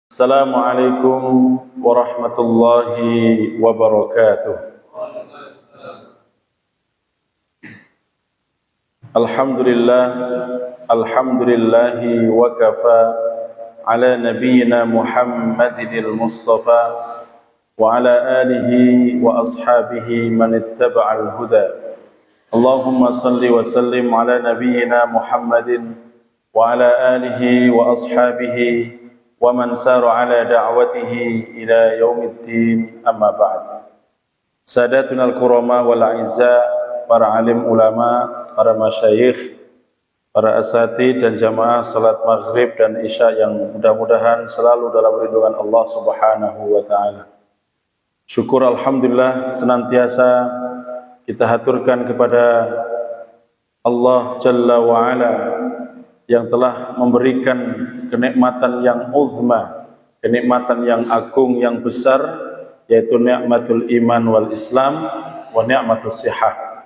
Assalamualaikum warahmatullahi wabarakatuh. Alhamdulillah, alhamdulillahi wa kafa ala nabiyyina Muhammadinil Mustafa wa ala alihi wa ashabihi man ittaba'al huda. Allahumma salli wa sallim ala nabiyyina Muhammadin wa ala alihi wa ashabihi wa man sara ala da'watihi ila yaumiddin, amma ba'd. Sadatuna al-kurama wal a'izza, para alim ulama, para masyayikh, para asatidz dan jamaah salat maghrib dan isya yang mudah-mudahan selalu dalam lindungan Allah Subhanahu wa taala. Syukur alhamdulillah senantiasa kita haturkan kepada Allah Jalla wa Ala yang telah memberikan kenikmatan yang uzma, kenikmatan yang agung, yang besar, yaitu nikmatul iman wal Islam wa nikmatus sihah.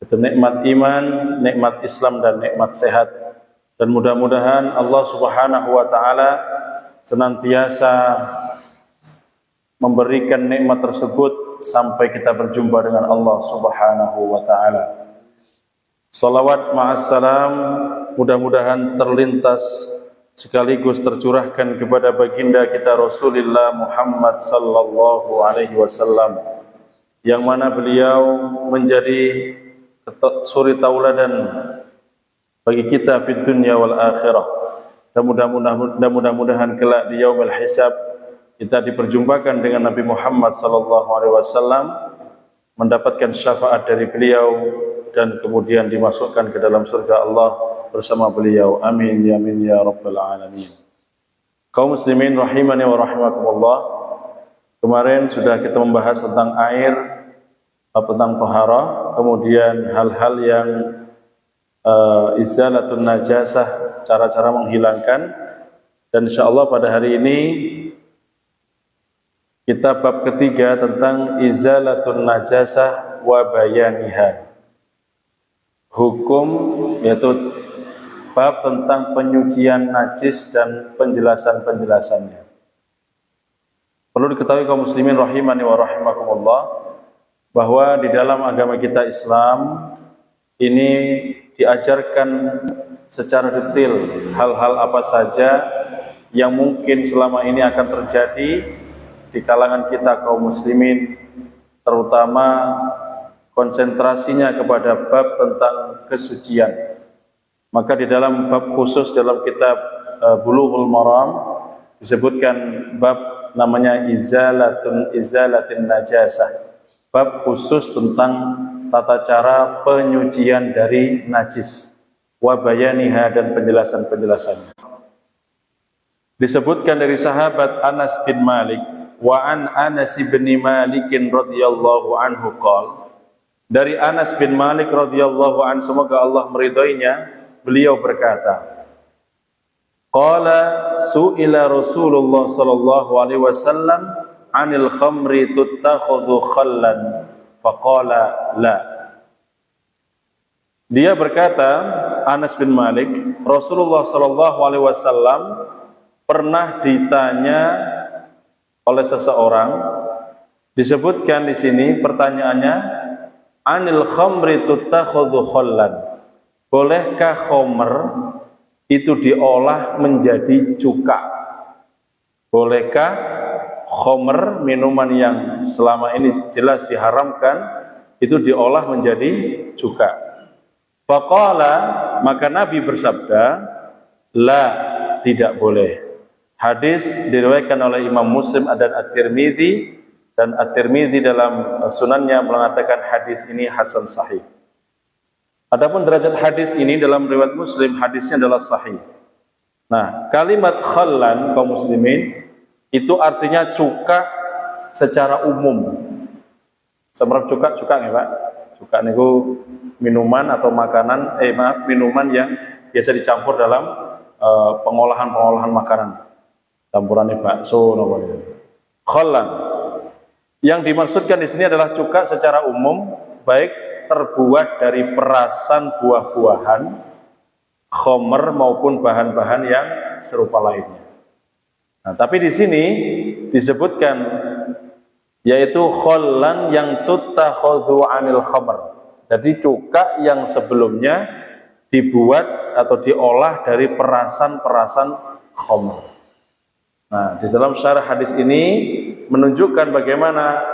Itu nikmat iman, nikmat Islam dan nikmat sehat. Dan mudah-mudahan Allah Subhanahu wa taala senantiasa memberikan nikmat tersebut sampai kita berjumpa dengan Allah Subhanahu wa taala. Salawat ma'assalam mudah-mudahan terlintas sekaligus tercurahkan kepada baginda kita Rasulullah Muhammad sallallahu alaihi wasallam, yang mana beliau menjadi suri tauladan bagi kita di dunia wal akhirah. Dan mudah-mudahan kelak di yaumil hisab kita diperjumpakan dengan Nabi Muhammad sallallahu alaihi wasallam, mendapatkan syafaat dari beliau dan kemudian dimasukkan ke dalam surga Allah bersama beliau. Amin ya amin ya rabbal alamin. Kaum muslimin rahimani wa rahimakumullah, kemarin sudah kita membahas tentang air, tentang taharah, kemudian hal-hal yang izalatun najasah, cara-cara menghilangkan. Dan insyaallah pada hari ini kita bab ketiga tentang izalatun najasah wa bayaniha. Hukum, yaitu bab tentang penyucian najis dan penjelasan-penjelasannya. Perlu diketahui kaum muslimin rahimani wa rahimakumullah, bahwa di dalam agama kita Islam ini diajarkan secara detail hal-hal apa saja yang mungkin selama ini akan terjadi di kalangan kita kaum muslimin, terutama konsentrasinya kepada bab tentang kesucian. Maka di dalam bab khusus dalam kitab Bulughul Maram disebutkan bab namanya izalatin najasah, bab khusus tentang tata cara penyucian dari najis, wa bayaniha, dan penjelasan-penjelasannya. Disebutkan dari sahabat Anas bin Malik, wa an Anas bin Malik radhiyallahu anhu qala, dari Anas bin Malik radhiyallahu anhu, semoga Allah meridhoinya, beliau berkata, qala su'ila Rasulullah sallallahu alaihi wasallam 'anil khamri tuttakhadhu khallan faqala la. Dia berkata, Anas bin Malik, Rasulullah sallallahu alaihi wasallam pernah ditanya oleh seseorang. Disebutkan di sini pertanyaannya, anil khamri tuttakhadhu khallan, bolehkah khamr itu diolah menjadi cuka? Bolehkah khamr, minuman yang selama ini jelas diharamkan, itu diolah menjadi cuka? Faqala, maka Nabi bersabda, la, tidak boleh. Hadis diriwayatkan oleh Imam Muslim dan At-Tirmidzi, dan At-Tirmidzi dalam sunannya mengatakan hadis ini hasan sahih. Adapun derajat hadis ini dalam riwayat Muslim, hadisnya adalah sahih. Nah, kalimat khallan kaum muslimin itu artinya cuka secara umum. Semerap cuka ya Pak. Cuka niku minuman atau makanan, minuman yang biasa dicampur dalam pengolahan makanan. Campurannya bakso namanya. Khallan. Yang dimaksudkan di sini adalah cuka secara umum, baik terbuat dari perasan buah-buahan, khamr maupun bahan-bahan yang serupa lainnya. Nah, tapi di sini disebutkan yaitu khollan yang tuttakhadhu 'anil khamr. Jadi cuka yang sebelumnya dibuat atau diolah dari perasan-perasan khamr. Nah, di dalam syarah hadis ini menunjukkan bagaimana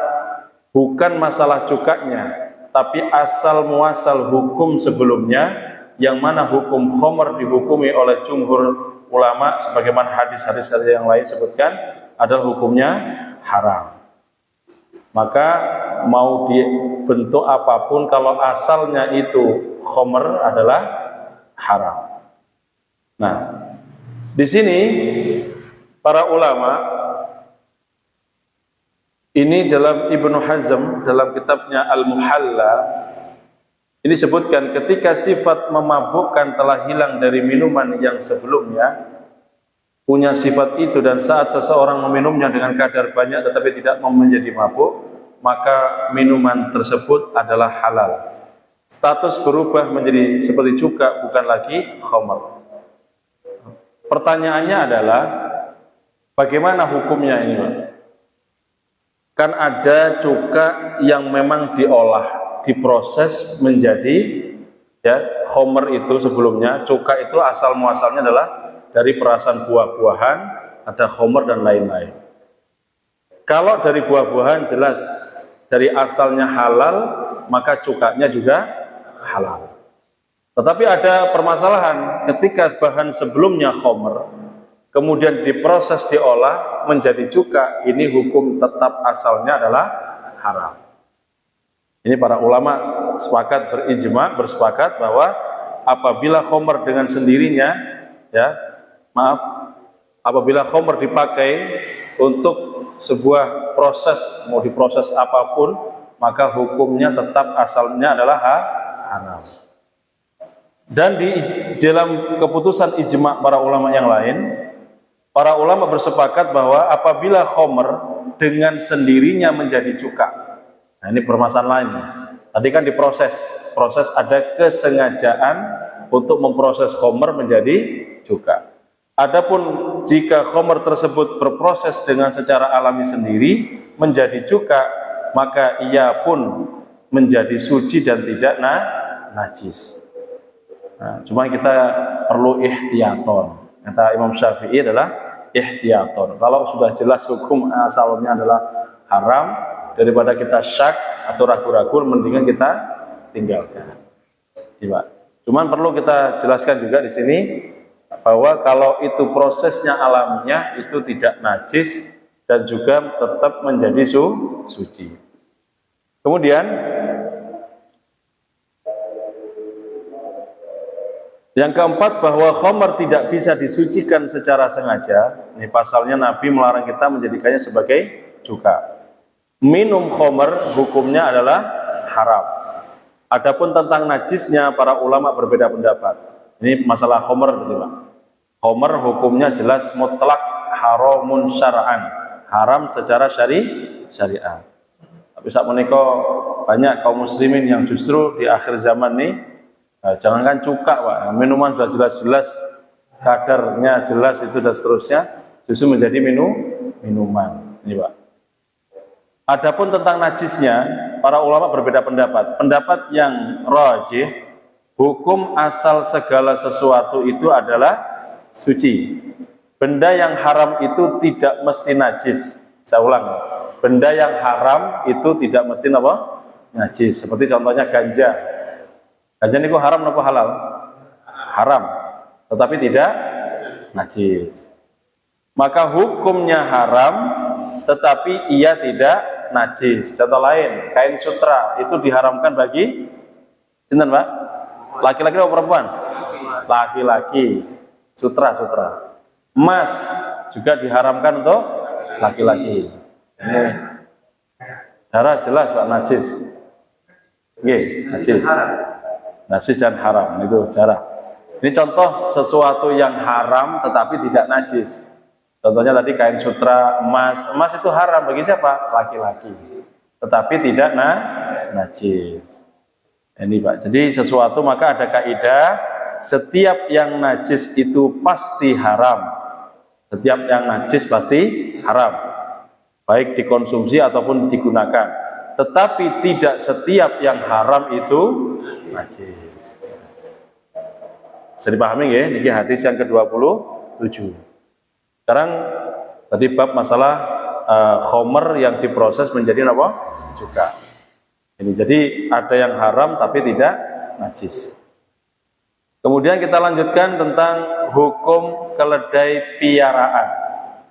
bukan masalah cukanya, tapi asal muasal hukum sebelumnya, yang mana hukum khamr dihukumi oleh jumhur ulama sebagaimana hadis-hadis yang lain sebutkan adalah hukumnya haram. Maka mau dibentuk apapun kalau asalnya itu khamr adalah haram. Nah, di sini para ulama ini dalam Ibnu Hazm dalam kitabnya Al-Muhalla ini sebutkan ketika sifat memabukkan telah hilang dari minuman yang sebelumnya punya sifat itu, dan saat seseorang meminumnya dengan kadar banyak tetapi tidak menjadi mabuk, maka minuman tersebut adalah halal. Status berubah menjadi seperti cuka, bukan lagi khamr. Pertanyaannya adalah bagaimana hukumnya ini, Pak? Kan ada cuka yang memang diolah, diproses menjadi khamr itu sebelumnya. Cuka itu asal muasalnya adalah dari perasan buah-buahan, ada khamr dan lain-lain. Kalau dari buah-buahan jelas dari asalnya halal, maka cukanya juga halal. Tetapi ada permasalahan ketika bahan sebelumnya khamr, kemudian diproses diolah menjadi cuka, ini hukum tetap asalnya adalah haram. Ini para ulama sepakat berijma, bersepakat bahwa apabila khamr dengan sendirinya, apabila khamr dipakai untuk sebuah proses, mau diproses apapun, maka hukumnya tetap asalnya adalah haram. Dan di dalam keputusan ijma para ulama yang lain, para ulama bersepakat bahwa apabila khamr dengan sendirinya menjadi cuka, nah ini permasalahan lainnya. Tadi kan diproses, proses ada kesengajaan untuk memproses khamr menjadi cuka. Adapun jika khamr tersebut berproses dengan secara alami sendiri menjadi cuka, maka ia pun menjadi suci dan tidak najis. Nah, cuma kita perlu ihtiyaton. Kata Imam Syafi'i adalah ihtiyaton. Kalau sudah jelas hukum asalnya adalah haram, daripada kita syak atau ragu-ragu, mendingan kita tinggalkan. Iya. Cuman perlu kita jelaskan juga di sini bahwa kalau itu prosesnya alamiah itu tidak najis dan juga tetap menjadi suci. Kemudian yang keempat, bahwa khamr tidak bisa disucikan secara sengaja. Ini pasalnya Nabi melarang kita menjadikannya sebagai cuka. Minum khamr hukumnya adalah haram. Adapun tentang najisnya para ulama berbeda pendapat. Ini masalah khamr, Pak. Khamr hukumnya jelas mutlak haramun syar'an, haram secara syariat. Tapi saat menika banyak kaum muslimin yang justru di akhir zaman nih, jangankan cuka, Pak, minuman sudah jelas-jelas kadarnya jelas itu dan seterusnya, justru menjadi minuman. Ini, Pak. Adapun tentang najisnya, para ulama berbeda pendapat. Pendapat yang rajih, hukum asal segala sesuatu itu adalah suci. Benda yang haram itu tidak mesti najis. Saya ulang, benda yang haram itu tidak mesti najis. Seperti contohnya ganja. Ganja niku haram apa halal? Haram, tetapi tidak najis. Maka hukumnya haram, tetapi ia tidak najis. Contoh lain, kain sutra itu diharamkan bagi sinten, Pak? Laki-laki atau perempuan? Laki-laki. Sutra. Emas juga diharamkan untuk laki-laki. Ini darah jelas, Pak, najis. Nggih, najis. Najis dan haram itu darah. Ini contoh sesuatu yang haram tetapi tidak najis. Contohnya tadi kain sutra, emas. Emas itu haram bagi siapa? Laki-laki. Tetapi tidak najis. Ini, Pak. Jadi sesuatu maka ada kaidah, setiap yang najis itu pasti haram. Setiap yang najis pasti haram, baik dikonsumsi ataupun digunakan. Tetapi tidak setiap yang haram itu najis. Bisa dipahami ya? Ini hadis yang ke-27. Sekarang tadi bab masalah khomer yang diproses menjadi apa? Cuka. Ini jadi ada yang haram tapi tidak najis. Kemudian kita lanjutkan tentang hukum keledai piaraan.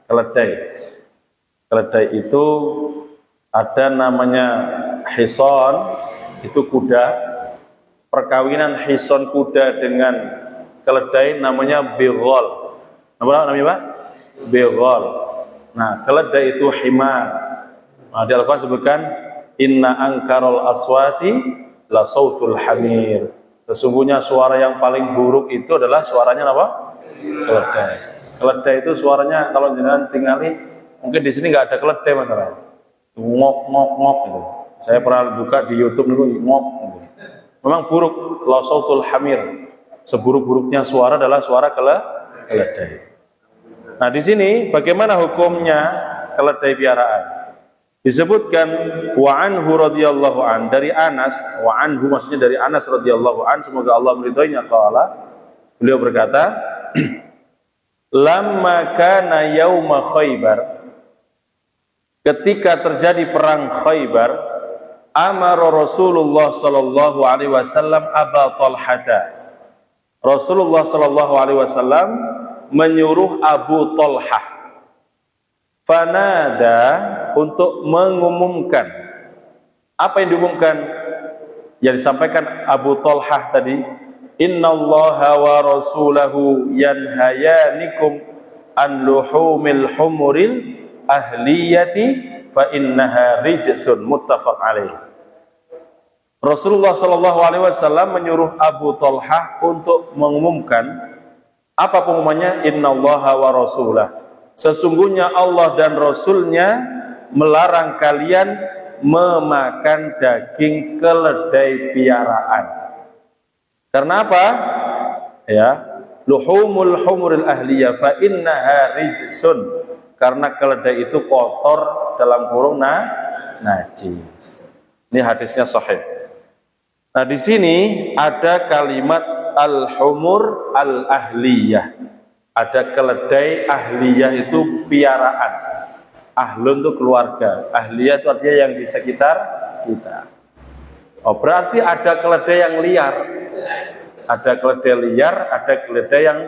Keledai itu ada namanya hison, itu kuda. Perkawinan hison kuda dengan keledai namanya bighal. Apa namanya, Pak? Bighal. Nah, keledai itu himar. Nah, di Al-Quran sebutkan inna angkarul aswati la sautul hamir. Sesungguhnya suara yang paling buruk itu adalah suaranya apa? Keledai. Keledai itu suaranya kalau jangan tinggali, mungkin di sini nggak ada keledai masalahnya. Ngok ngok ngok gitu. Saya pernah buka di YouTube dulu ngok. Gitu. Memang buruk, la sautul hamir. Seburuk-buruknya suara adalah suara keledai. Nah, di sini bagaimana hukumnya keledai piaraan? Disebutkan wa anhu radhiyallahu an, dari Anas, wa anhu maksudnya dari Anas radhiyallahu an, semoga Allah meridhoinya, qala, beliau berkata, lamma kana yauma Khaybar, ketika terjadi perang Khaybar, amara Rasulullah sallallahu alaihi wasallam Aba Talhata, Rasulullah sallallahu alaihi wasallam menyuruh Abu Talhah fanada, untuk mengumumkan. Apa yang diumumkan? Yang disampaikan Abu Talhah tadi, innallaha wa rasulahu yanhayanikum an luhumil humuril ahliyati fa innaha rijsun, muttafaq alaih. Rasulullah sallallahu alaihi wasallam menyuruh Abu Talhah untuk mengumumkan. Apa pengumumannya? Innallaha wa rasulah, sesungguhnya Allah dan Rasulnya melarang kalian memakan daging keledai piaraan. Karena apa? Ya, luhumul humuril ahliyah fa innaha rijsun, karena keledai itu kotor, dalam kurung najis. Ini hadisnya sahih. Nah, di sini ada kalimat al-humur al-ahliyah. Ada keledai ahliyah itu piaraan. Ahlun itu keluarga, ahliyah itu artinya yang di sekitar kita. Oh, berarti ada keledai yang liar. Ada keledai liar, ada keledai yang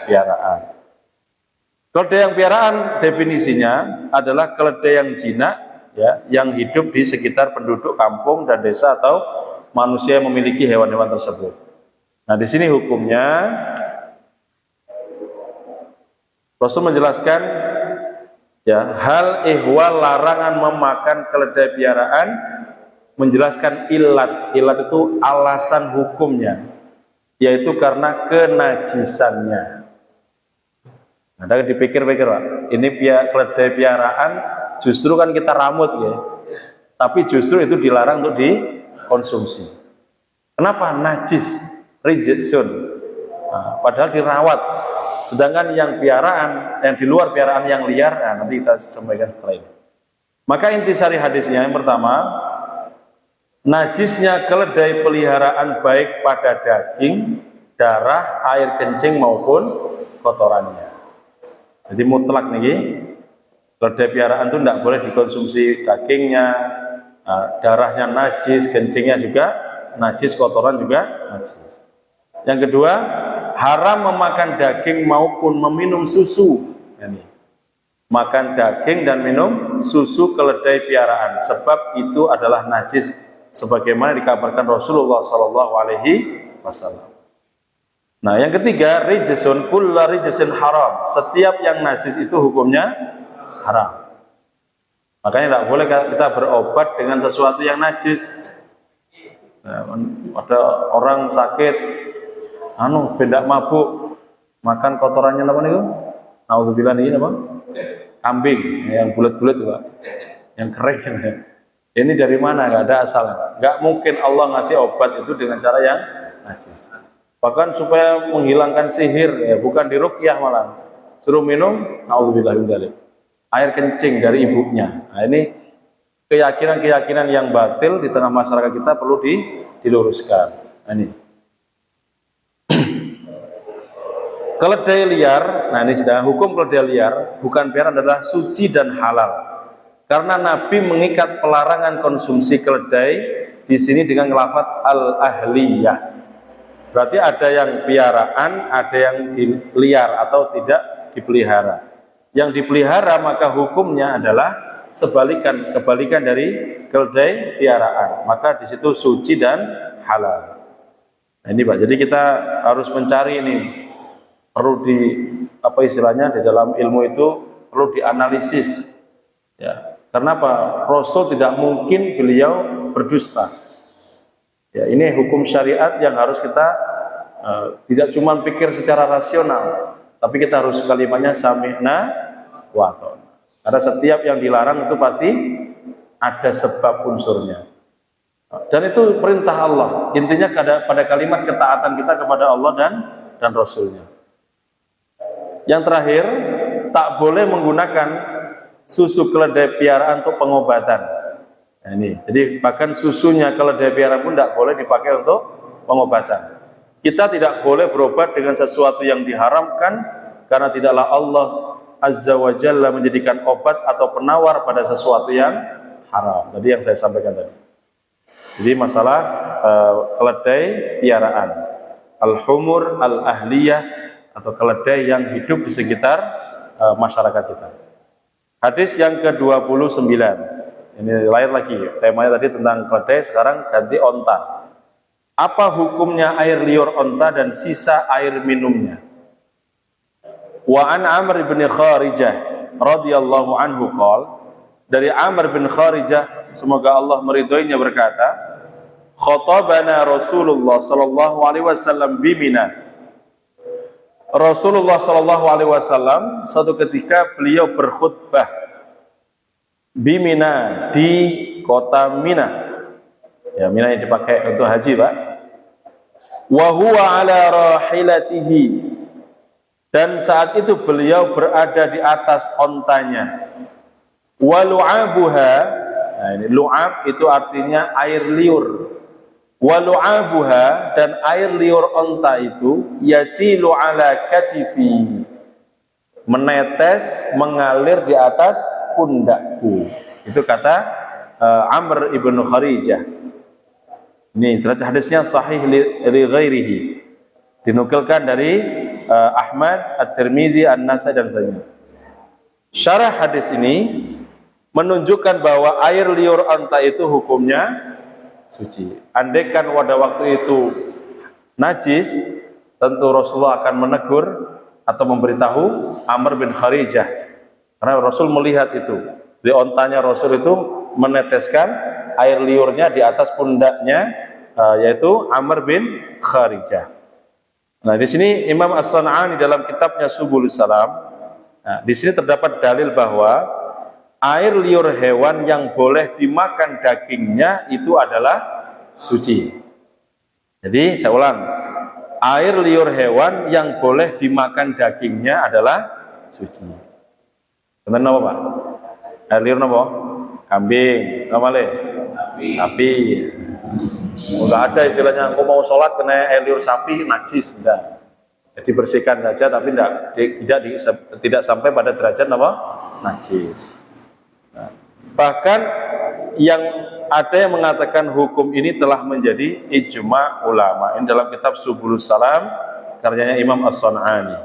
piaraan. Keledai yang piaraan definisinya adalah keledai yang jinak, ya, yang hidup di sekitar penduduk kampung dan desa atau manusia yang memiliki hewan-hewan tersebut. Nah, di sini hukumnya Rasul menjelaskan, ya, hal ihwal larangan memakan keledai piaraan, menjelaskan ilat. Ilat itu alasan hukumnya, yaitu karena kenajisannya. Nah, dipikir-pikir, Pak, ini keledai piaraan justru kan kita ramut, ya, tapi justru itu dilarang untuk dikonsumsi. Kenapa? Najis, rijsun. Nah, padahal dirawat. Sedangkan yang piaraan, yang di luar piaraan yang liar, nah, nanti kita sampaikan setelah ini. Maka intisari hadisnya yang pertama, najisnya keledai peliharaan baik pada daging, darah, air kencing maupun kotorannya. Jadi mutlak nih, keledai piaraan itu tidak boleh dikonsumsi dagingnya, darahnya najis, kencingnya juga najis, kotoran juga najis. Yang kedua, haram memakan daging maupun meminum susu. Ini, makan daging dan minum susu keledai piaraan, sebab itu adalah najis, sebagaimana dikabarkan Rasulullah Sallallahu Alaihi Wasallam. Nah, yang ketiga, rijsun kullu rijsin haram. Setiap yang najis itu hukumnya haram. Makanya tidak boleh kita berobat dengan sesuatu yang najis. Nah, ada orang sakit, bendak mabuk, makan kotorannya apa nih? Nauzubillah ini apa? Kambing yang bulat-bulat itu, Pak. Yang kering. Ini dari mana? Enggak ada asalnya. Enggak mungkin Allah ngasih obat itu dengan cara yang najis. Bahkan supaya menghilangkan sihir, ya, bukan diruqyah malah. suruh minum, naudzubillah min dzalik, air kencing dari ibunya. Nah, ini keyakinan-keyakinan yang batil di tengah masyarakat kita perlu diluruskan. Nah, ini keledai liar. Nah, ini sedang hukum keledai liar bukan piaraan adalah suci dan halal. Karena Nabi mengikat pelarangan konsumsi keledai di sini dengan lafaz al-ahliyah. Berarti ada yang piaraan, ada yang liar atau tidak dipelihara. Yang dipelihara maka hukumnya adalah kebalikan dari keledai piaraan. Maka di situ suci dan halal. Nah, ini Pak. Jadi kita harus mencari ini. Perlu apa istilahnya di dalam ilmu itu perlu dianalisis. Ya. Kenapa? Rasul tidak mungkin beliau berdusta. Ya, ini hukum syariat yang harus kita tidak cuma pikir secara rasional, tapi kita harus kalimatnya sami'na wa ata'na. Karena setiap yang dilarang itu pasti ada sebab unsurnya. Dan itu perintah Allah. Intinya pada kalimat ketaatan kita kepada Allah dan Rasulnya. Yang terakhir, tak boleh menggunakan susu keledai piaraan untuk pengobatan. Nah, ini, jadi bahkan susunya keledai piaraan pun tidak boleh dipakai untuk pengobatan. Kita tidak boleh berobat dengan sesuatu yang diharamkan, karena tidaklah Allah Azza wa Jalla menjadikan obat atau penawar pada sesuatu yang haram. Jadi yang saya sampaikan tadi. Jadi masalah keledai piaraan, al-humur al-ahliyah, atau keledai yang hidup di sekitar masyarakat kita. Hadis yang ke-29. Ini lain lagi. Temanya tadi tentang keledai, sekarang ganti onta. Apa hukumnya air liur onta dan sisa air minumnya? Wa an Amr bin Kharijah radhiyallahu anhu qol, dari Amr bin Kharijah, semoga Allah meridhoinya, berkata, khatabana Rasulullah sallallahu alaihi wasallam bi Mina. Rasulullah sallallahu alaihi wasallam suatu ketika beliau berkhutbah di Mina, di kota Mina. Ya, Mina yang dipakai untuk haji, Pak. Wa huwa ala rahilatihi, dan saat itu beliau berada di atas ontanya. Wa lu'abuha, nah ini lu'ab itu artinya air liur. Wa lu'abuha, dan air liur onta itu yasilu ala katifi, menetes, mengalir di atas pundakku. Itu kata Amr ibn Kharijah. Ini hadisnya sahih li ghairihi, dinukilkan dari Ahmad, At-Tirmizi, An-Nasai dan sebagainya. Syarah hadis ini menunjukkan bahwa air liur onta itu hukumnya suci. Andaikan pada waktu itu najis, tentu Rasulullah akan menegur atau memberitahu Amr bin Kharijah, karena Rasul melihat itu di ontanya Rasul itu meneteskan air liurnya di atas pundaknya, yaitu Amr bin Kharijah. Nah, di sini Imam As-San'ani dalam kitabnya Subulus Salam, nah, di sini terdapat dalil bahwa air liur hewan yang boleh dimakan dagingnya itu adalah suci. Jadi saya ulang, air liur hewan yang boleh dimakan dagingnya adalah suci. Benar apa Pak? Air liur apa? Kambing, apa le? Sapi. Enggak ada istilahnya aku mau sholat kena air liur sapi najis, enggak. Jadi bersihkan saja, tapi tidak sampai pada derajat apa? Najis. Nah, bahkan yang ada yang mengatakan hukum ini telah menjadi ijma ulama. Ini dalam kitab Subulus Salam karyanya Imam As-San'ani.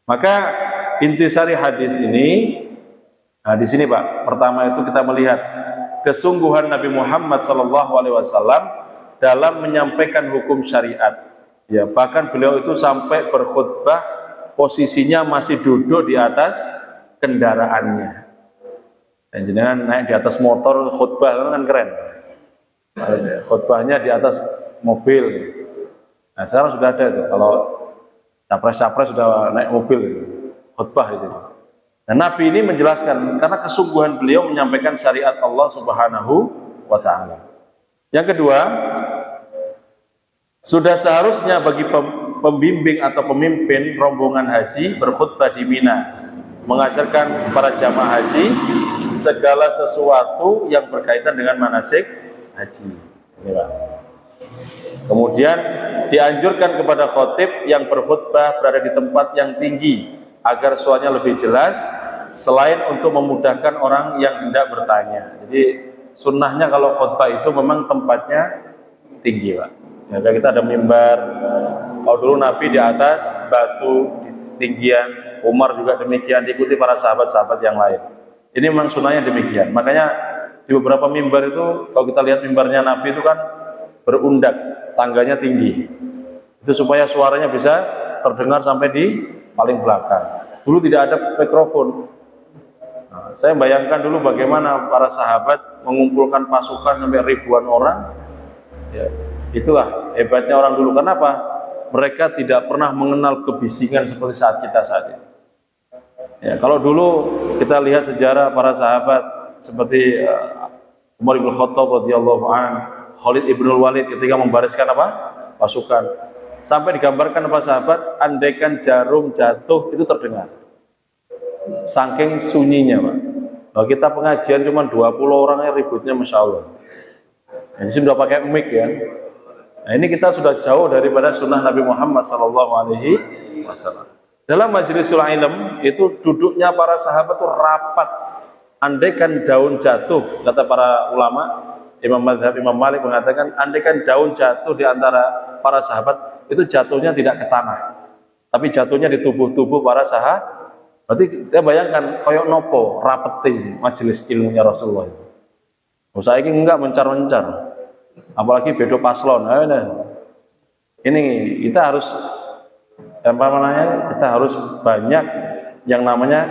Maka intisari hadis ini, nah di sini Pak, pertama itu kita melihat kesungguhan Nabi Muhammad SAW dalam menyampaikan hukum syariat. Ya, bahkan beliau itu sampai berkhutbah posisinya masih duduk di atas kendaraannya. Dan jenengan naik di atas motor khutbah kan keren. Khutbahnya di atas mobil. Nah, sekarang sudah ada itu. Kalau capres-capres sudah naik mobil khutbah itu. Nah, Nabi ini menjelaskan karena kesungguhan beliau menyampaikan syariat Allah Subhanahu wa taala. Yang kedua, sudah seharusnya bagi pembimbing atau pemimpin rombongan haji berkhutbah di Mina, mengajarkan para jamaah haji segala sesuatu yang berkaitan dengan manasik haji. Ini, Pak. Kemudian dianjurkan kepada khotib yang berkhutbah berada di tempat yang tinggi agar suaranya lebih jelas, selain untuk memudahkan orang yang hendak bertanya. Jadi sunnahnya kalau khutbah itu memang tempatnya tinggi, Pak. Ya, kita ada mimbar. Kalau dulu Nabi di atas batu di tinggian, Umar juga demikian, diikuti para sahabat-sahabat yang lain. Ini memang sunnahnya demikian. Makanya di beberapa mimbar itu, kalau kita lihat mimbarnya Nabi itu kan berundak, tangganya tinggi. Itu supaya suaranya bisa terdengar sampai di paling belakang. Dulu tidak ada mikrofon. Nah, saya bayangkan dulu bagaimana para sahabat mengumpulkan pasukan sampai ribuan orang. Ya, itulah hebatnya orang dulu. Kenapa? Mereka tidak pernah mengenal kebisingan seperti saat kita saat ini. Ya, kalau dulu kita lihat sejarah para sahabat seperti Umar bin Khattab radhiyallahu anhu, Khalid ibnul Walid ketika membariskan apa? Pasukan. Sampai digambarkan apa sahabat, andaikan jarum jatuh itu terdengar. Saking sunyinya, Pak. Kalau kita pengajian cuma 20 orangnya ributnya Masya Allah. Ini sudah pakai mic ya. Nah, ini kita sudah jauh daripada sunnah Nabi Muhammad SAW. Dalam majlisul ilm itu duduknya para sahabat itu rapat. Andaikan daun jatuh, kata para ulama, Imam Madhab Imam Malik mengatakan, andaikan daun jatuh di antara para sahabat, itu jatuhnya tidak ke tanah, tapi jatuhnya di tubuh-tubuh para sahabat. Berarti kita bayangkan koyok nopo rapeti majelis ilmunya Rasulullah itu. Saya ini enggak mencar-mencar, apalagi bedo paslon. Ini kita harus kita harus banyak yang namanya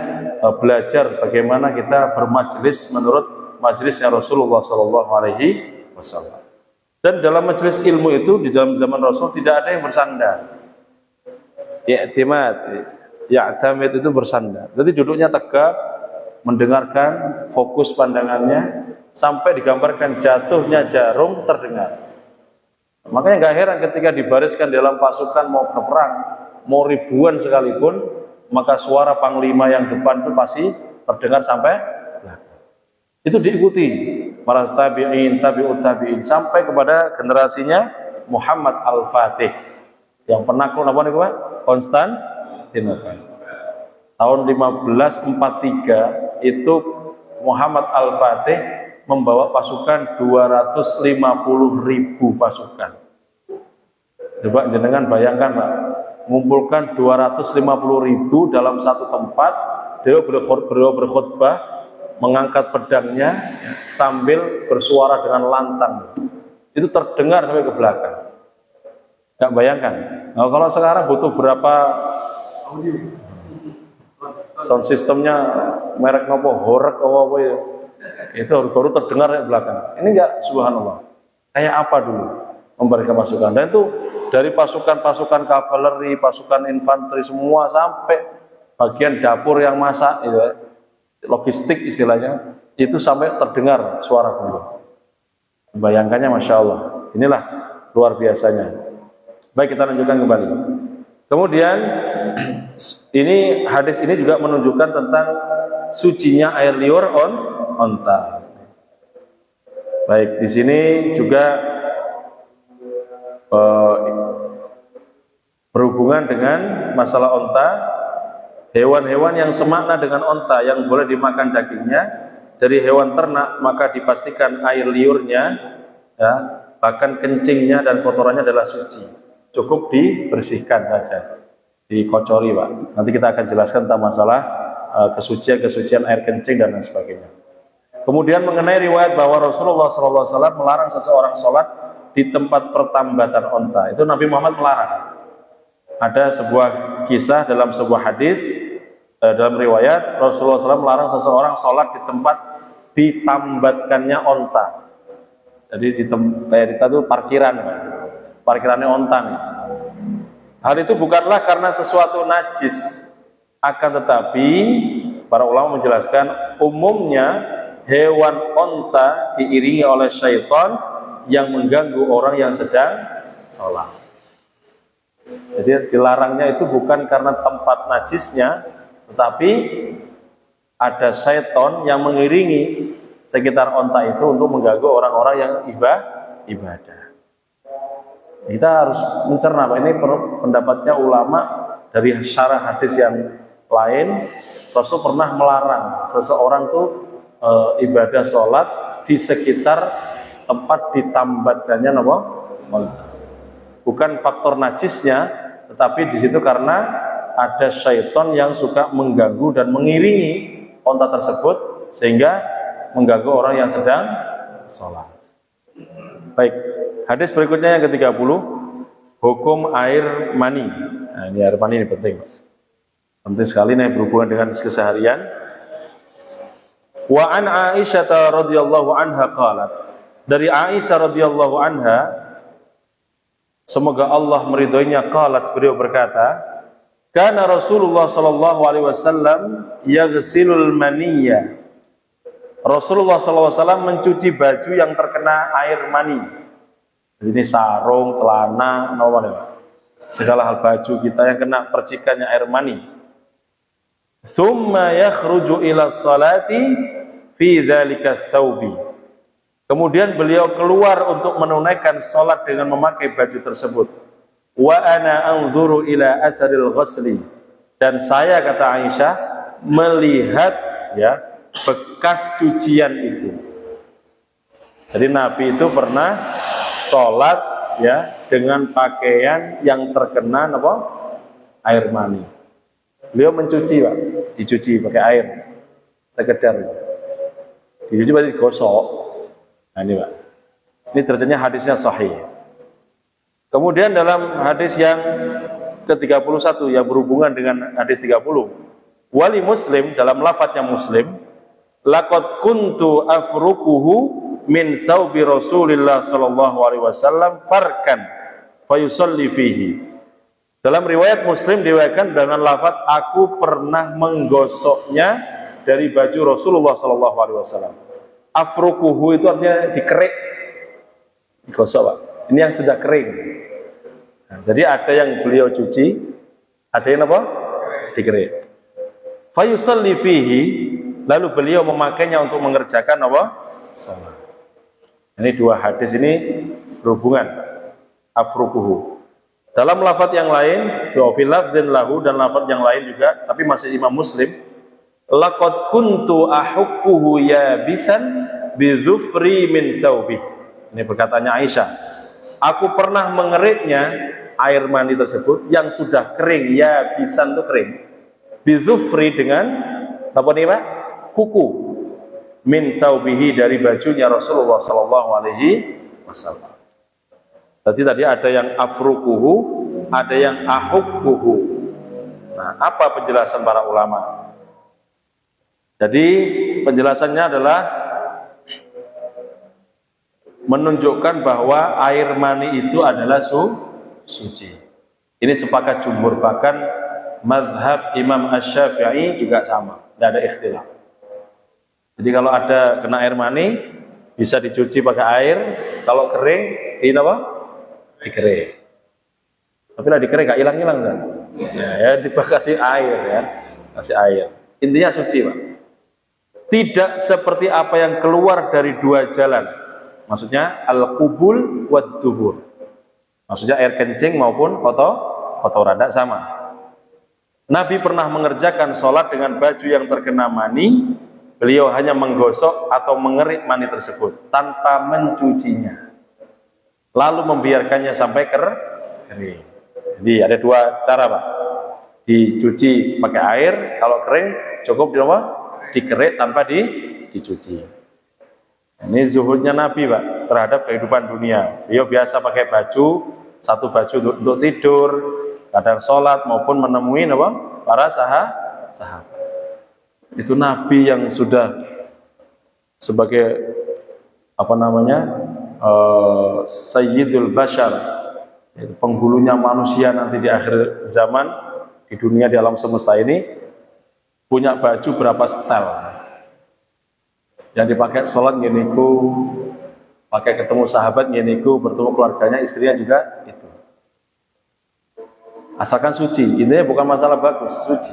belajar bagaimana kita bermajelis menurut majelisnya Rasulullah SAW. Dan dalam majelis ilmu itu di dalam zaman Rasul tidak ada yang bersandar. Ya'tamid itu bersandar. Jadi duduknya tegak, mendengarkan, fokus pandangannya, sampai digambarkan jatuhnya jarum terdengar. Makanya nggak heran ketika dibariskan dalam pasukan mau berperang, mau ribuan sekalipun, maka suara panglima yang depan itu pasti terdengar sampai belakang. Itu diikuti para tabi'in, tabi'ut tabi'in sampai kepada generasinya Muhammad Al-Fatih yang penakluk apa nih Pak? Konstantinopel. Tahun 1543 itu Muhammad Al-Fatih membawa pasukan 250.000 pasukan. Coba jenengan bayangkan Pak, mengumpulkan 250.000 dalam satu tempat, beliau berkhutbah, mengangkat pedangnya sambil bersuara dengan lantang. Itu terdengar sampai ke belakang. Nggak bayangkan. Nah, kalau sekarang butuh berapa sound systemnya, merek nopo, horek apa ya, itu baru terdengar di belakang. Ini enggak, subhanallah. Kayak apa dulu memberikan pasukan? Dan itu dari pasukan-pasukan kavaleri, pasukan infanteri semua sampai bagian dapur yang masak, itu, logistik istilahnya, itu sampai terdengar suara beliau. Bayangkannya, masya Allah. Inilah luar biasanya. Baik, kita lanjutkan kembali. Kemudian ini hadis ini juga menunjukkan tentang sucinya air liur onta. Baik, di sini juga berhubungan dengan masalah onta. Hewan-hewan yang semakna dengan onta yang boleh dimakan dagingnya dari hewan ternak, maka dipastikan air liurnya, ya, bahkan kencingnya dan kotorannya adalah suci. Cukup dibersihkan saja, dikocori Pak. Nanti kita akan jelaskan tentang masalah kesucian air kencing dan lain sebagainya. Kemudian mengenai riwayat bahwa Rasulullah SAW melarang seseorang sholat di tempat pertambatan onta, itu Nabi Muhammad melarang. Ada sebuah kisah dalam sebuah hadis, dalam riwayat Rasulullah SAW melarang seseorang sholat di tempat ditambatkannya onta. Jadi kayak kita tuh parkirannya onta nih. Hal itu bukanlah karena sesuatu najis, akan tetapi para ulama menjelaskan umumnya hewan onta diiringi oleh syaitan yang mengganggu orang yang sedang sholat. Jadi dilarangnya itu bukan karena tempat najisnya, tetapi ada syaiton yang mengiringi sekitar onta itu untuk mengganggu orang-orang yang ibadah. Kita harus mencerna, Pak. Ini pendapatnya ulama dari syarah hadis yang lain. Rasul pernah melarang seseorang tuh ibadah sholat di sekitar tempat ditambatkannya apa? Bukan faktor najisnya, tetapi di situ karena ada syaiton yang suka mengganggu dan mengiringi onta tersebut sehingga mengganggu orang yang sedang sholat. Baik, hadis berikutnya yang ke-30, hukum air mani. Nah, ini air mani ini penting. Penting sekali nih, berhubungan dengan keseharian. Wa an Aisyah radhiyallahu anha qalat. Dari Aisyah radhiyallahu anha, semoga Allah meridhoinya, qalat, beliau berkata, kana Rasulullah sallallahu alaihi wasallam yaghsilul maniyya. Rasulullah sallallahu alaihi wasallam mencuci baju yang terkena air mani. Ini sarung, celana, segala hal baju kita yang kena percikannya air mani. Tsumma yakhruju ila sholati fi dzalika tsaubi. Kemudian beliau keluar untuk menunaikan salat dengan memakai baju tersebut. Wa ana anzuru ila atharil ghusli. Dan saya, kata Aisyah, melihat ya bekas cucian itu. Jadi Nabi itu pernah salat ya dengan pakaian yang terkena apa? Air mani. Beliau mencuci, Pak, dicuci pakai air sekedar. Dicuci berarti digosok. Nah, ini, Pak. Ini derajatnya hadisnya sahih. Kemudian dalam hadis yang ke-31 yang berhubungan dengan hadis 30, wali Muslim, dalam lafadznya Muslim, laqad kuntu afruquhu min thawbi Rasulillah sallallahu alaihi wasallam farkan fayusalli fihi. Dalam riwayat Muslim diriwayatkan dengan lafadz aku pernah menggosoknya dari baju Rasulullah sallallahu alaihi wasallam. Afruquhu itu artinya dikerik, digosok, Pak. Ini yang sudah kering. Nah, jadi ada yang beliau cuci, ada yang apa? Dikerik. Fayusalli fihi, lalu beliau memakainya untuk mengerjakan apa? Salat. Ini dua hadis ini berhubungan. Afruquhu. Dalam lafadz yang lain, fi lafdzin lahu, dan lafadz yang lain juga, tapi masih Imam Muslim, laqad kuntu ahukkuhu yabisan bi dzufri min thawbi. Ini perkataannya Aisyah. Aku pernah mengeriknya air mani tersebut yang sudah kering, yabisan itu kering. Bi dzufri dengan apa nih, Pak? Kuku. Min thawbihi, dari bajunya Rasulullah sallallahu alaihi wasallam. Tadi ada yang afruquhu, ada yang ahukkuhu. Nah, apa penjelasan para ulama? Jadi penjelasannya adalah menunjukkan bahwa air mani itu adalah suci. Ini sepakat jumhur, bahkan mazhab Imam Asy-Syafi'i juga sama, tidak ada ikhtilaf. Jadi kalau ada kena air mani bisa dicuci pakai air, kalau kering ini apa? Dikerik. Tapi lah dikerik gak hilang-hilang kan? Ya dikasih air ya, kasih air. Intinya suci, Pak. Tidak seperti apa yang keluar dari dua jalan. Maksudnya al-qubul wad dubur. Maksudnya air kencing maupun kotoran, tidak sama. Nabi pernah mengerjakan sholat dengan baju yang terkena mani. Beliau hanya menggosok atau mengerik mani tersebut tanpa mencucinya, lalu membiarkannya sampai kering. Jadi ada dua cara, Pak. Dicuci pakai air, kalau kering cukup dikerik tanpa dicuci. Ini zuhudnya Nabi, Pak, terhadap kehidupan dunia. Beliau biasa pakai baju, satu baju untuk tidur, kadang sholat maupun menemui para sahabat. Itu Nabi yang sudah sebagai Sayyidul Bashar, penghulunya manusia nanti di akhir zaman, di dunia, di alam semesta ini, punya baju berapa setel yang dipakai sholat ngeniku, pakai ketemu sahabat ngeniku, bertemu keluarganya, istrinya juga itu. asalkan suci. Intinya bukan masalah bagus, suci.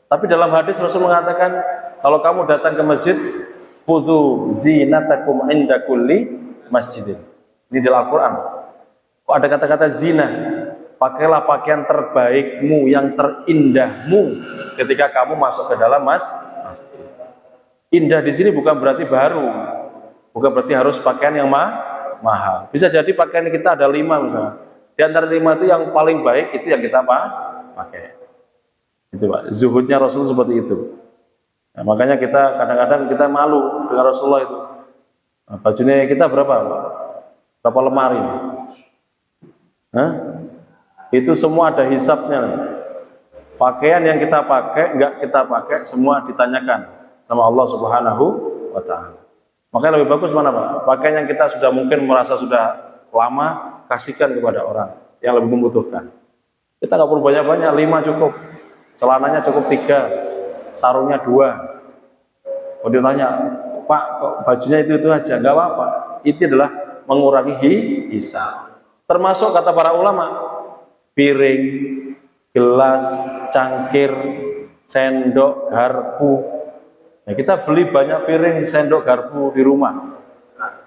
Tapi dalam hadis Rasul mengatakan, kalau kamu datang ke masjid, khudhu zinatakum inda kulli masjidin. Ini dalam Al-Quran. Kok ada kata-kata zina? Pakailah pakaian terbaikmu, yang terindahmu ketika kamu masuk ke dalam masjid. Indah di sini bukan berarti baru, bukan berarti harus pakaian yang mahal. Bisa jadi pakaian kita ada 5 misalnya. Di antara 5 itu yang paling baik itu yang kita pakai. Itu Pak, zuhudnya Rasul seperti itu. Nah, makanya kita kadang-kadang kita malu dengan Rasulullah itu. Nah, bajunya kita berapa Pak? Berapa lemari? Hah? Itu semua ada hisapnya. Pakaian yang kita pakai, enggak kita pakai, semua ditanyakan sama Allah Subhanahu wa Ta'ala. Makanya lebih bagus mana Pak? Pakaian yang kita sudah mungkin merasa sudah lama, kasihkan kepada orang yang lebih membutuhkan. Kita nggak perlu banyak-banyak, 5 cukup. Celananya cukup 3, sarungnya 2. Kalau ditanya, Pak kok bajunya itu aja, nggak apa-apa. Itu adalah mengurangi hisab. Termasuk kata para ulama, piring, gelas, cangkir, sendok, garpu. Nah, kita beli banyak piring, sendok, garpu di rumah.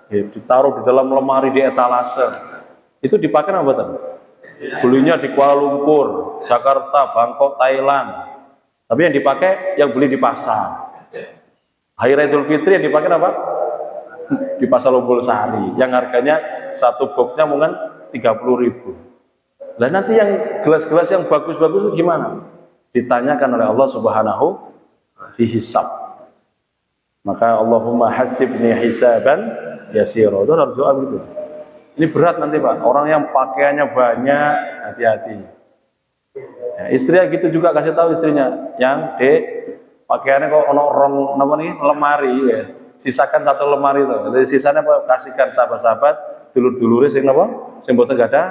Ya, ditaruh di dalam lemari di etalase. Itu dipakai apa betul? Belinya di Kuala Lumpur, Jakarta, Bangkok, Thailand. Tapi yang dipakai yang beli di pasar. Hari Raya Idul Fitri yang dipakai apa? Di Pasar Lumbul Sari. Yang harganya satu boxnya mungkin 30.000. Lah nanti yang gelas-gelas yang bagus-bagus itu gimana? Ditanyakan oleh Allah Subhanahu, dihisab. Maka Allahumma hasibni hisaban yasira. Itu harus doa begitu. Ini berat nanti Pak, orang yang pakaiannya banyak, hati-hati. Ya, istrinya gitu juga, kasih tahu istrinya, yang Dek, pakaiannya kok ono lemari ya. Sisakan 1 lemari itu. Jadi sisanya apa? Kasihkan sahabat-sahabat, dulur-dulurnya sing napa? Sing mboten enggak ada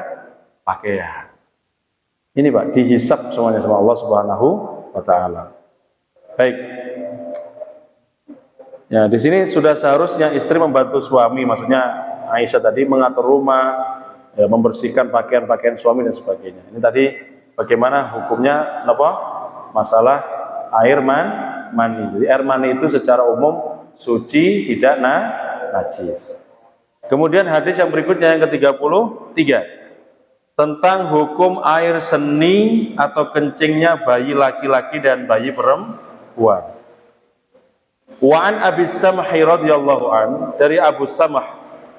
pakaian. Ini Pak, dihisab semuanya sama Allah Subhanahu wa Ta'ala. Baik. Ya, di sini sudah seharusnya istri membantu suami, maksudnya Aisyah tadi mengatur rumah, ya, membersihkan pakaian-pakaian suami dan sebagainya. Ini tadi bagaimana hukumnya apa? Masalah air mani. Jadi air mani itu secara umum suci, tidak najis. Kemudian hadis yang berikutnya yang ke-33 tentang hukum air seni atau kencingnya bayi laki-laki dan bayi perempuan. Wa an Abi Samh radhiyallahu an, dari Abu Samh,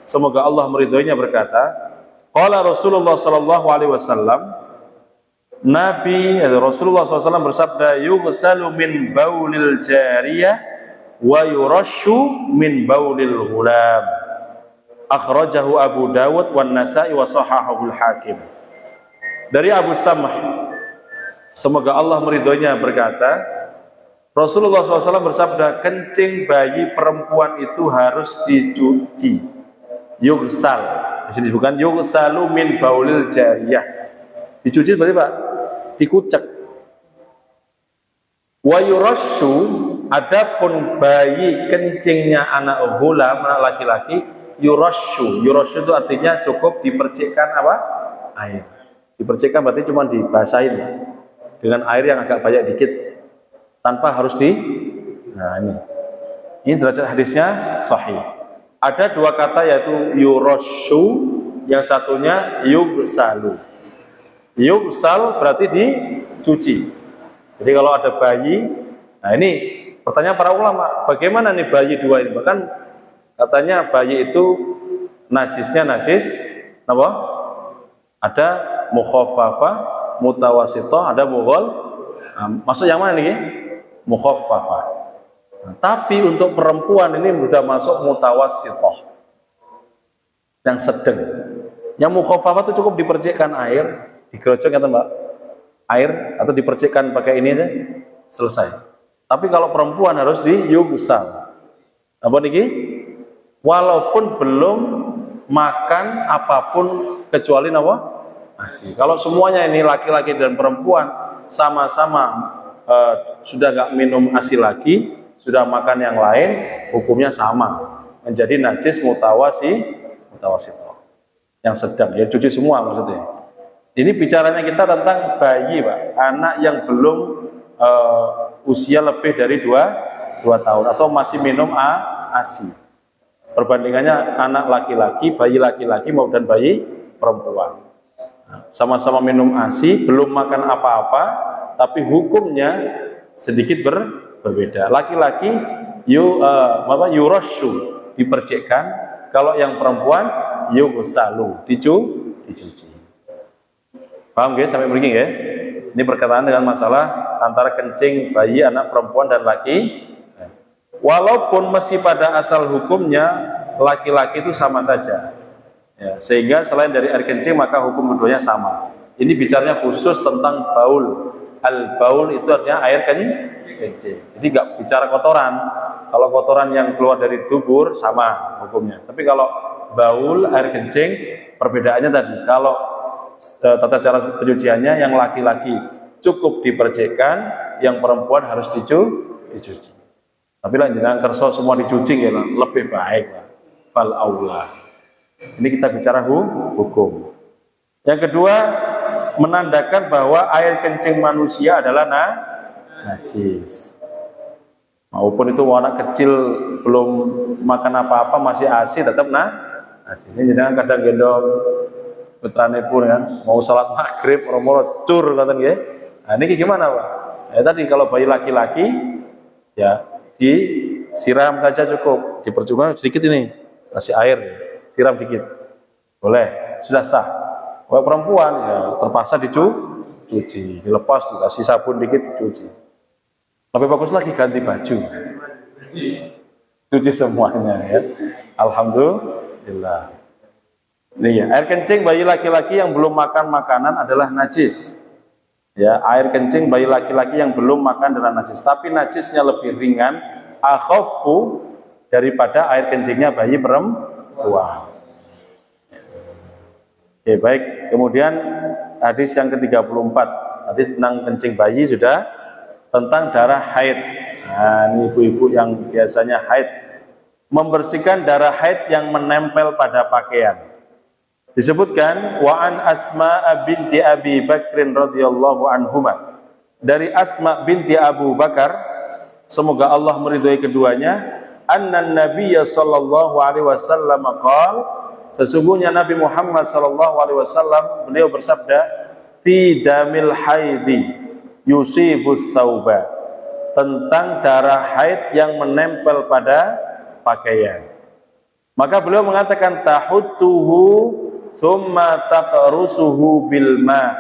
semoga Allah meridhoinya, berkata, qala Rasulullah sallallahu alaihi wasallam, Nabi Rasulullah SAW bersabda, yughsalu min baulil jariyah wa yurashu min baulil ghulam. Akhrajahu Abu Dawud wan Nasa'i wa sahahahul Hakim. Dari Abu Samh, semoga Allah meridhoinya, berkata, Rasulullah SAW bersabda, kencing bayi perempuan itu harus dicuci. Yughsal, di sini bukan yughsalu min baulil jariyah. Dicuci berarti Pak, dikucek. Wa yurashu, adapun bayi kencingnya anak ghulam, anak laki-laki, yurashu itu artinya cukup dipercikkan apa? Air. Dipercikkan berarti cuma dibasahin dengan air yang agak banyak dikit, tanpa harus nah ini derajat hadisnya sahih. Ada 2 kata, yaitu yurashu, yang satunya yughsalu. Yughsal berarti dicuci. Jadi kalau ada bayi, nah ini pertanyaan para ulama, bagaimana nih bayi 2 ini? Bahkan katanya bayi itu najisnya najis apa? Ada mukhaffafah, mutawasithah, ada mughal. Nah, masuk yang mana nih? Mukhaffafah. Nah, tapi untuk perempuan ini sudah masuk mutawasithah, yang sedang. Yang mukhaffafah itu cukup dipercikkan air, digerocok ya Mbak, air, atau dipercikkan pakai ini aja, selesai. Tapi kalau perempuan harus diyughsal. Apa niki? Walaupun belum makan apapun kecuali apa? Asi. Kalau semuanya ini laki-laki dan perempuan sama-sama sudah nggak minum asi lagi, sudah makan yang lain, hukumnya sama, menjadi najis mutawasithah, yang sedang, ya cuci semua maksudnya. Ini bicaranya kita tentang bayi, Pak, anak yang belum usia lebih dari 2 tahun atau masih minum ASI. Perbandingannya anak laki-laki, bayi laki-laki maupun bayi perempuan. Sama-sama minum ASI, belum makan apa-apa, tapi hukumnya sedikit berbeda. Laki-laki yurashu, dipercikkan. Kalau yang perempuan yughsalu, dicuci. Paham guys sampai begini ya? Ini berkaitan dengan masalah antara kencing bayi anak perempuan dan laki. Walaupun masih pada asal hukumnya laki-laki itu sama saja. Ya, sehingga selain dari air kencing maka hukum keduanya sama. Ini bicaranya khusus tentang baul. Al-baul itu artinya air kencing. Jadi nggak bicara kotoran. Kalau kotoran yang keluar dari dubur sama hukumnya. Tapi kalau baul air kencing perbedaannya tadi. Kalau tata cara pencuciannya yang laki-laki cukup dipercikkan, yang perempuan harus dicuci. Tapi lah jangan kerso semua dicuci ya, lebih baik lah. Fal aula. Ini kita bicara hukum. Yang kedua, menandakan bahwa air kencing manusia adalah najis. Maupun itu anak kecil belum makan apa-apa masih ASI tetap najis. Ini jangan kadang gendong putrane pun kan, mau salat maghrib orang-orang cur katanya ya. Nah ini gimana Pak? Ya tadi kalau bayi laki-laki ya disiram saja cukup, dipercuma sedikit ini, kasih air, siram dikit, boleh, sudah sah. Kalau perempuan ya terpaksa dicuci, dilepas, dikasih sabun dikit dicuci. Lebih bagus lagi ganti baju, cuci semuanya ya. Alhamdulillah. Ini ya, air kencing bayi laki-laki yang belum makan makanan adalah najis. Ya, air kencing bayi laki-laki yang belum makan adalah najis, tapi najisnya lebih ringan, akhaffu daripada air kencingnya bayi perempuan. Oke, baik. Kemudian hadis yang ke-34, hadis tentang kencing bayi sudah, tentang darah haid. Nah, ini ibu-ibu yang biasanya haid, membersihkan darah haid yang menempel pada pakaian. Disebutkan wa an Asma binti Abi Bakrin radhiyallahu anhuma, dari Asma binti Abu Bakar, semoga Allah meridhai keduanya, anna nabiyya sallallahu alaihi wasallam qaal, sesungguhnya Nabi Muhammad sallallahu alaihi wasallam beliau bersabda, fi damil haidi yusibus sauba, tentang darah haid yang menempel pada pakaian. Maka beliau mengatakan tahuttuhu thumma taqrusuhu bil ma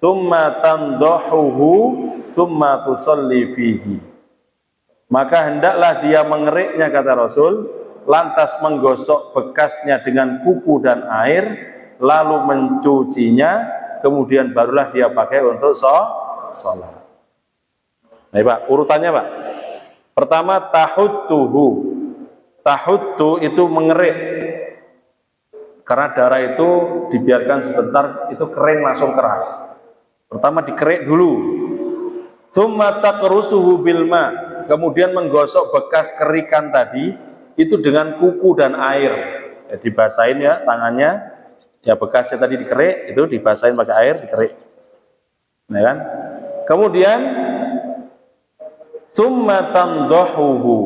thumma tandahuhu thumma tusalli fihi. Maka hendaklah dia mengeriknya, kata Rasul, lantas menggosok bekasnya dengan kuku dan air, lalu mencucinya, kemudian barulah dia pakai untuk sholat. Nah Pak, urutannya Pak. Pertama tahuttuhu. Tahuttu itu mengerik. Karena darah itu dibiarkan sebentar, itu kering langsung keras. Pertama dikerik dulu. Tsumma taqrusuhu bil ma, kemudian menggosok bekas kerikan tadi itu dengan kuku dan air. Ya, dibasahin ya tangannya, ya bekasnya tadi dikerik, itu dibasahin pakai air, dikerik. Nah kan? Kemudian tsumma tandahuhu,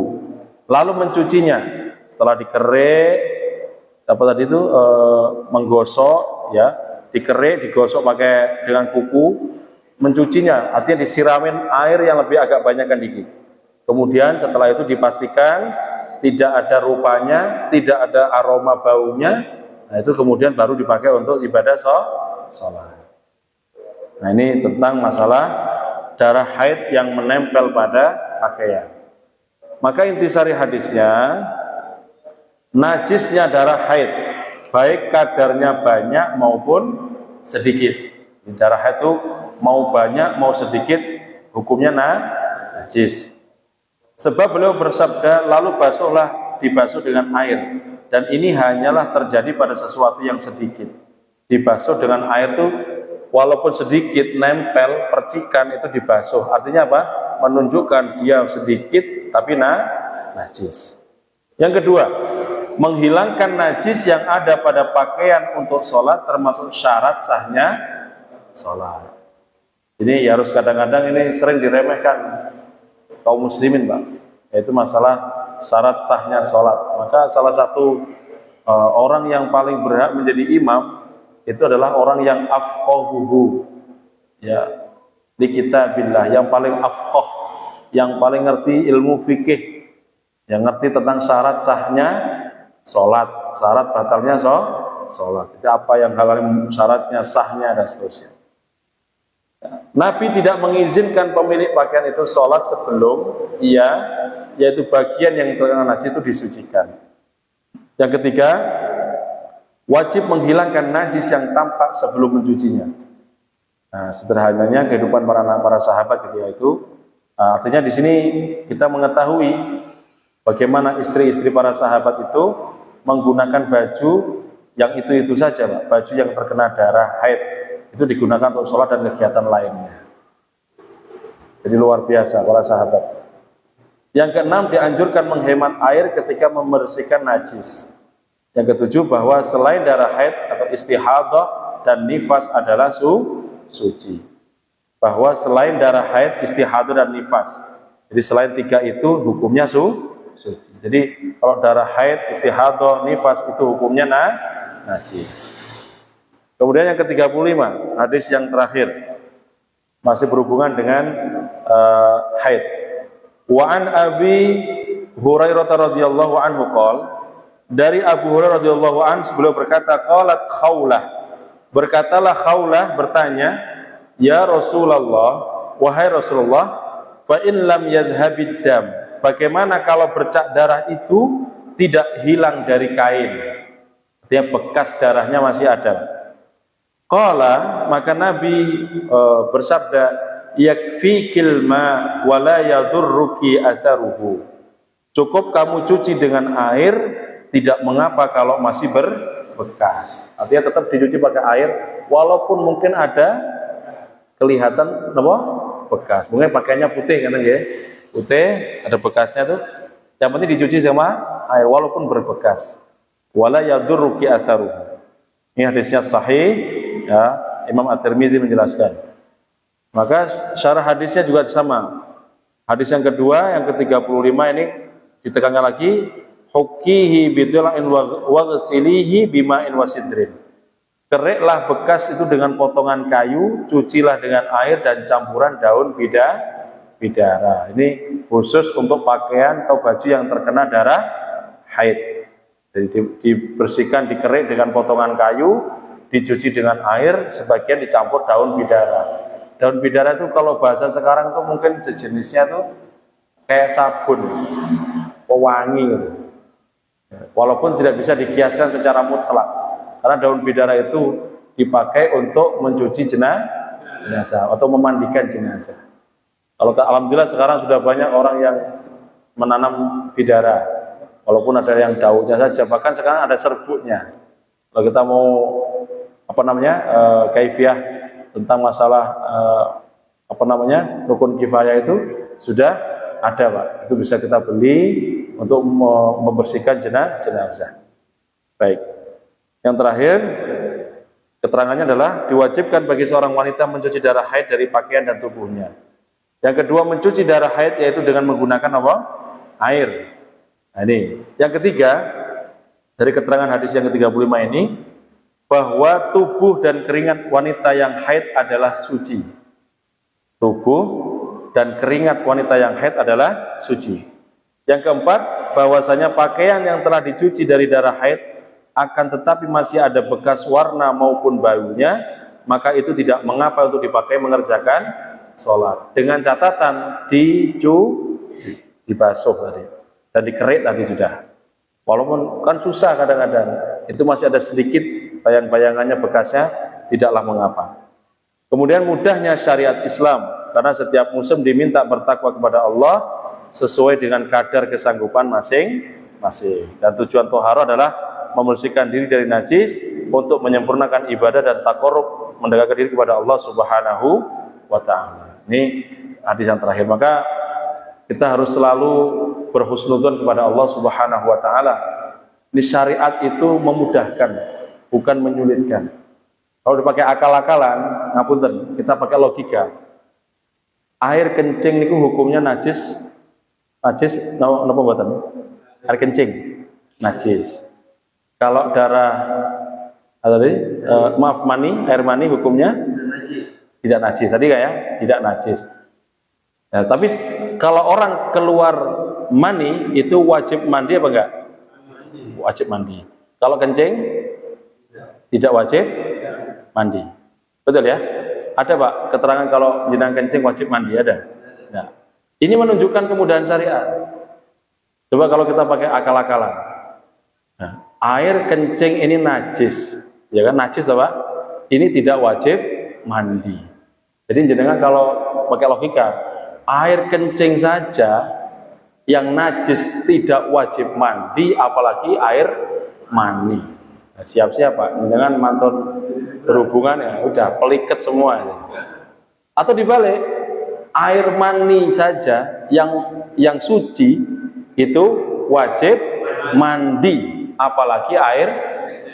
lalu mencucinya. Setelah dikerik, apa tadi itu menggosok ya, dikerik, digosok pakai dengan kuku, mencucinya, artinya disiramin air yang lebih agak banyakkan dikit. Kemudian setelah itu dipastikan tidak ada rupanya, tidak ada aroma baunya. Nah itu kemudian baru dipakai untuk ibadah sholat. Nah ini tentang masalah darah haid yang menempel pada pakaian. Maka intisari hadisnya, najisnya darah haid, baik kadarnya banyak maupun sedikit. Darah haid itu mau banyak mau sedikit hukumnya najis. Sebab beliau bersabda, lalu basuhlah, dibasuh dengan air. Dan ini hanyalah terjadi pada sesuatu yang sedikit. Dibasuh dengan air itu walaupun sedikit nempel, percikan itu dibasuh. Artinya apa? Menunjukkan dia sedikit tapi najis. Yang kedua, menghilangkan najis yang ada pada pakaian untuk sholat termasuk syarat sahnya sholat. Ini ya harus kadang-kadang ini sering diremehkan kaum muslimin, Pak, yaitu masalah syarat sahnya sholat. Maka salah satu orang yang paling berhak menjadi imam itu adalah orang yang afqahuhu, ya, di kitabillah, yang paling afqah, yang paling ngerti ilmu fikih, yang ngerti tentang syarat sahnya sholat, syarat batalnya sholat, itu apa yang halal, syaratnya, sahnya, dan seterusnya. Nabi tidak mengizinkan pemilik pakaian itu sholat sebelum yaitu bagian yang terkena najis itu disucikan. Yang ketiga, wajib menghilangkan najis yang tampak sebelum mencucinya. Nah, sederhananya kehidupan para sahabat ketika itu, artinya di sini kita mengetahui bagaimana istri-istri para sahabat itu menggunakan baju yang itu saja, Pak. Baju yang terkena darah haid itu digunakan untuk sholat dan kegiatan lainnya. Jadi luar biasa para sahabat. Yang keenam, dianjurkan menghemat air ketika membersihkan najis. Yang ketujuh, bahwa selain darah haid atau istihadah dan nifas adalah suci. Bahwa selain darah haid, istihadah, dan nifas, jadi selain tiga itu hukumnya suci. Jadi kalau darah haid, istihadah, nifas itu hukumnya najis. Kemudian yang ke-35, hadis yang terakhir, masih berhubungan dengan haid. Wa an Abi Hurairah radhiyallahu anhu qala, dari Abu Hurairah radhiyallahu anhu beliau berkata, qalat Khawlah, berkatalah Khawlah, bertanya, ya Rasulullah, wahai Rasulullah, fa in lam yadhhabid dam, bagaimana kalau bercak darah itu tidak hilang dari kain, artinya bekas darahnya masih ada. Qala, maka Nabi bersabda, yakfikil ma wa la yadurruki atharuhu, cukup kamu cuci dengan air, tidak mengapa kalau masih berbekas. Artinya tetap dicuci pakai air walaupun mungkin ada kelihatan apa? Bekas. Mungkin pakainya putih kan ya. Putih, ada bekasnya tuh. Yang penting dicuci sama air walaupun berbekas. Wala yadurruki atharuhu. Ini hadisnya sahih. Ya, Imam At-Tirmidzi menjelaskan. Maka syarah hadisnya juga sama. Hadis yang kedua, yang ke-35 ini ditekankan lagi, hukihi bidla'in wa ghsilihi bima'in wasidrin. Keriklah bekas itu dengan potongan kayu, cucilah dengan air dan campuran daun bidara. Ini khusus untuk pakaian atau baju yang terkena darah haid. Jadi dibersihkan, dikerik dengan potongan kayu, dicuci dengan air, sebagian dicampur daun bidara. Daun bidara itu kalau bahasa sekarang itu mungkin sejenisnya tuh kayak sabun, pewangi gitu. Walaupun tidak bisa dikiaskan secara mutlak, karena daun bidara itu dipakai untuk mencuci jenazah atau memandikan jenazah. Kalau alhamdulillah sekarang sudah banyak orang yang menanam bidara, walaupun ada yang daunnya saja, bahkan sekarang ada serbuknya. Kalau kita mau kaifiah tentang masalah rukun kifayah itu sudah ada, Pak. Itu bisa kita beli untuk membersihkan jenazah. Baik. Yang terakhir, keterangannya adalah diwajibkan bagi seorang wanita mencuci darah haid dari pakaian dan tubuhnya. Yang kedua, mencuci darah haid yaitu dengan menggunakan apa? Air. Nah, ini. Yang ketiga, dari keterangan hadis yang ke-35 ini, bahwa tubuh dan keringat wanita yang haid adalah suci. Tubuh dan keringat wanita yang haid adalah suci. Yang keempat, bahwasanya pakaian yang telah dicuci dari darah haid akan tetapi masih ada bekas warna maupun baunya, maka itu tidak mengapa untuk dipakai mengerjakan sholat. Dengan catatan dibasuh tadi dan dikerik tadi sudah. Walaupun kan susah kadang-kadang, itu masih ada sedikit bayang-bayangannya bekasnya, tidaklah mengapa. Kemudian mudahnya syariat Islam, karena setiap muslim diminta bertakwa kepada Allah sesuai dengan kadar kesanggupan masing-masing. Dan tujuan tohara adalah membersihkan diri dari najis untuk menyempurnakan ibadah dan taqarrub, mendekatkan diri kepada Allah Subhanahu wa ta'ala. Ini hadis yang terakhir. Maka kita harus selalu berhusnudzon kepada Allah Subhanahu wa ta'ala. Ini syariat itu memudahkan, bukan menyulitkan. Kalau dipakai akal-akalan, ngapunten, kita pakai logika. Air kencing niku hukumnya najis. Najis napa mboten? Air kencing najis. Kalau darah air mani hukumnya tidak najis. Tadi kayak tidak najis. Ya, tapi kalau orang keluar mani itu wajib mandi apa enggak? Wajib mandi. Kalau kencing tidak wajib mandi. Betul ya? Ada Pak keterangan kalau jenengan kencing wajib mandi, ada? Nah, ini menunjukkan kemudahan syariat. Coba kalau kita pakai akal-akalan. Nah, air kencing ini najis, ya kan, najis Pak? Ini tidak wajib mandi. Jadi jenengan kalau pakai logika, air kencing saja yang najis tidak wajib mandi, apalagi air mani. Nah, siap-siap Pak, jenengan mantun berhubungan ya udah peliket semua. Atau dibalik, air mani saja yang suci itu wajib mandi, apalagi air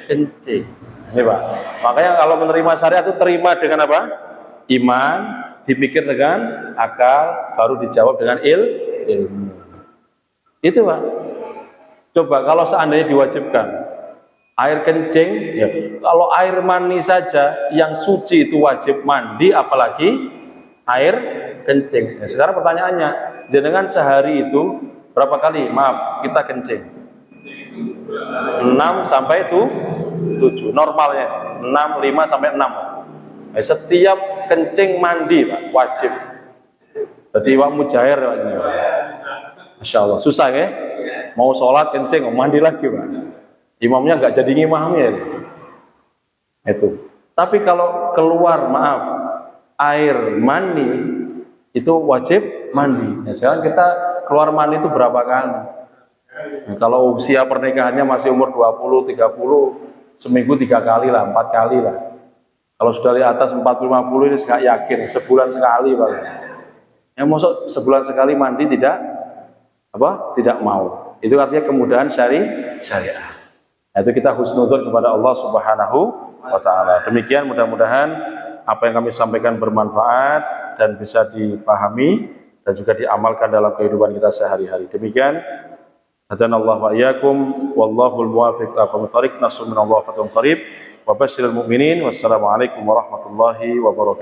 kencing. Ini Pak. Makanya kalau menerima syariat itu terima dengan apa? Iman, dipikir dengan akal, baru dijawab dengan ilmu. Itu Pak. Coba kalau seandainya diwajibkan air kencing, ya, kalau air mani saja yang suci itu wajib mandi, apalagi air kencing. Nah, sekarang pertanyaannya, jenengan sehari itu berapa kali? Maaf, kita kencing. 6 sampai 7 normalnya. 6, 5 sampai 6. Nah, setiap kencing mandi Pak, wajib. Berarti Pak mujair Pak ini. Masya Allah, susah ya? Mau sholat kencing, mau mandi lagi Pak. Imamnya nggak jadi ngimamnya itu. Tapi kalau keluar maaf air mani itu wajib mandi. Nah, sekarang kita keluar mani itu berapa kali? Nah, kalau usia pernikahannya masih umur 20, 30, seminggu 3 kali lah, 4 kali lah. Kalau sudah di atas 40-50 ini saya yakin sebulan sekali Pak. Yang masuk sebulan sekali mandi tidak mau. Itu artinya kemudahan syariah. Nah, itu kita husnudzon kepada Allah Subhanahu wa taala. Demikian mudah-mudahan apa yang kami sampaikan bermanfaat dan bisa dipahami dan juga diamalkan dalam kehidupan kita sehari-hari. Demikian hadanallahu wa iyyakum wallahul muwaffiq ila aqwamit thoriq. Nasrun minallahi wa fathun qarib. Wa basyiril mu'minin. Wassalamualaikum warahmatullahi wabarakatuh.